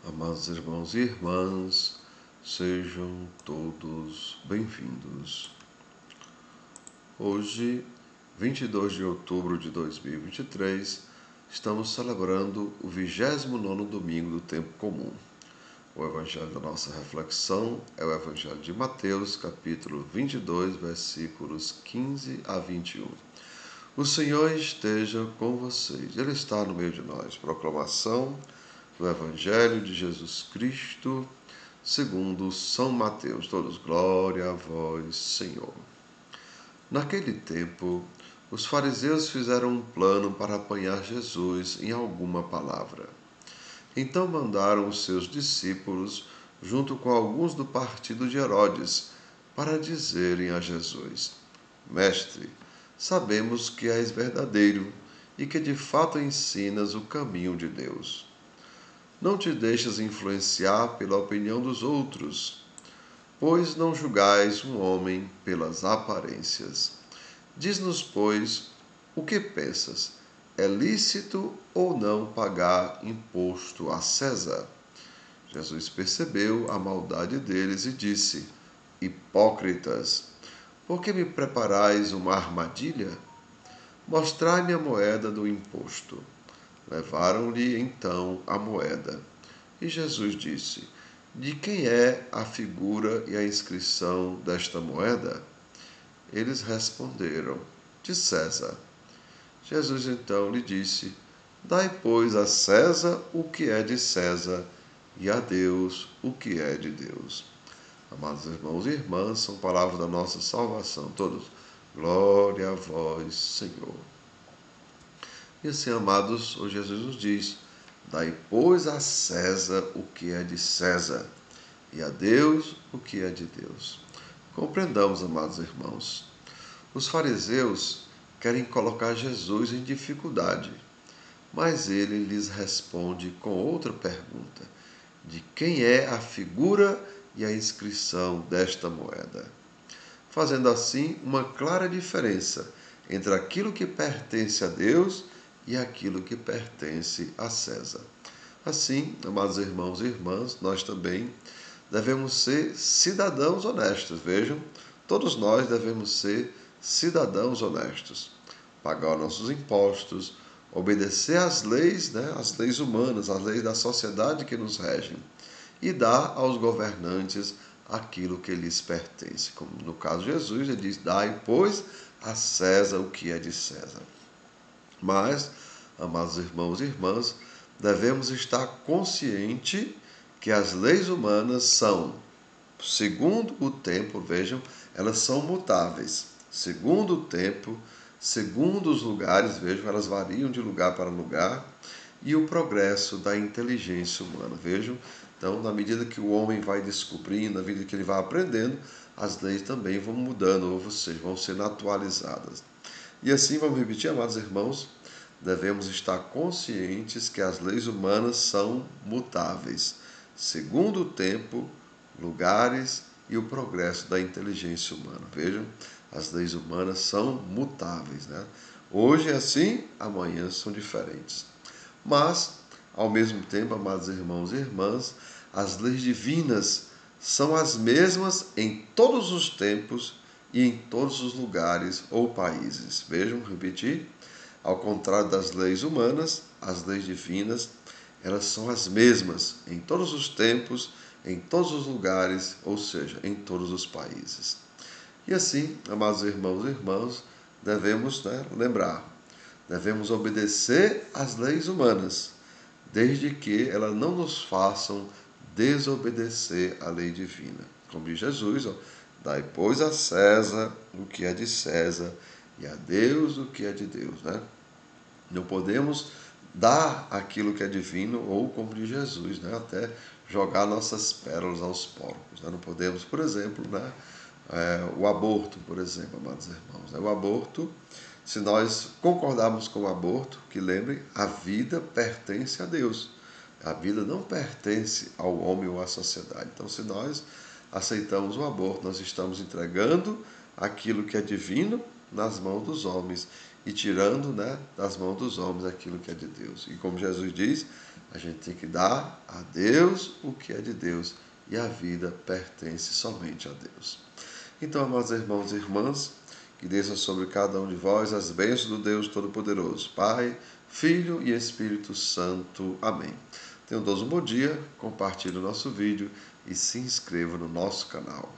Amados irmãos e irmãs, sejam todos bem-vindos. Hoje, 22 de outubro de 2023, estamos celebrando o 29º domingo do tempo comum. O evangelho da nossa reflexão é o evangelho de Mateus, capítulo 22, versículos 15 a 21. O Senhor esteja com vocês, Ele está no meio de nós. Proclamação do Evangelho de Jesus Cristo, segundo São Mateus. Todos, glória a vós, Senhor. Naquele tempo, os fariseus fizeram um plano para apanhar Jesus em alguma palavra. Então mandaram os seus discípulos, junto com alguns do partido de Herodes, para dizerem a Jesus: Mestre, sabemos que és verdadeiro e que de fato ensinas o caminho de Deus. Não te deixes influenciar pela opinião dos outros, pois não julgais um homem pelas aparências. Diz-nos, pois, o que pensas? É lícito ou não pagar imposto a César? Jesus percebeu a maldade deles e disse: Hipócritas, por que me preparais uma armadilha? Mostrai-me a moeda do imposto. Levaram-lhe então a moeda. E Jesus disse: De quem é a figura e a inscrição desta moeda? Eles responderam: De César. Jesus então lhe disse: Dai, pois, a César o que é de César, e a Deus o que é de Deus. Amados irmãos e irmãs, são palavras da nossa salvação. Todos, glória a vós, Senhor. E assim, amados, hoje Jesus nos diz: Dai, pois, a César o que é de César, e a Deus o que é de Deus. Compreendamos, amados irmãos. Os fariseus querem colocar Jesus em dificuldade, mas ele lhes responde com outra pergunta: de quem é a figura e a inscrição desta moeda? Fazendo assim uma clara diferença entre aquilo que pertence a Deus e aquilo que pertence a César. Assim, amados irmãos e irmãs, nós também devemos ser cidadãos honestos. Vejam, todos nós devemos ser cidadãos honestos. Pagar nossos impostos, obedecer às leis, as leis humanas, as leis da sociedade que nos regem, e dar aos governantes aquilo que lhes pertence. Como no caso de Jesus, ele diz: Dai, pois, a César o que é de César. Mas, amados irmãos e irmãs, devemos estar conscientes que as leis humanas são, segundo o tempo, vejam, elas são mutáveis. Segundo o tempo, segundo os lugares, vejam, elas variam de lugar para lugar, e o progresso da inteligência humana. Vejam, então, na medida que o homem vai descobrindo, na medida que ele vai aprendendo, as leis também vão mudando, ou seja, vão sendo atualizadas. E assim, vamos repetir, amados irmãos, devemos estar conscientes que as leis humanas são mutáveis, segundo o tempo, lugares e o progresso da inteligência humana. Vejam, as leis humanas são mutáveis, Hoje é assim, amanhã são diferentes. Mas, ao mesmo tempo, amados irmãos e irmãs, as leis divinas são as mesmas em todos os tempos e em todos os lugares ou países. Vejam, repetir. Ao contrário das leis humanas, as leis divinas, elas são as mesmas em todos os tempos, em todos os lugares, ou seja, em todos os países. E assim, amados irmãos e irmãs, devemos lembrar, devemos obedecer às leis humanas, desde que elas não nos façam desobedecer à lei divina. Como diz Jesus, dai, pois, a César o que é de César e a Deus o que é de Deus. Não podemos dar aquilo que é divino, ou como diz Jesus, até jogar nossas pérolas aos porcos. Não podemos, por exemplo, o aborto, por exemplo, amados irmãos. O aborto, se nós concordarmos com o aborto, que lembrem, a vida pertence a Deus. A vida não pertence ao homem ou à sociedade. Então, se nós aceitamos o aborto, nós estamos entregando aquilo que é divino nas mãos dos homens e tirando, né, das mãos dos homens aquilo que é de Deus. E como Jesus diz, a gente tem que dar a Deus o que é de Deus e a vida pertence somente a Deus. Então, amados irmãos e irmãs, que desçam sobre cada um de vós as bênçãos do Deus Todo-Poderoso, Pai, Filho e Espírito Santo. Amém. Tenham todos um bom dia, compartilhe o nosso vídeo e se inscreva no nosso canal.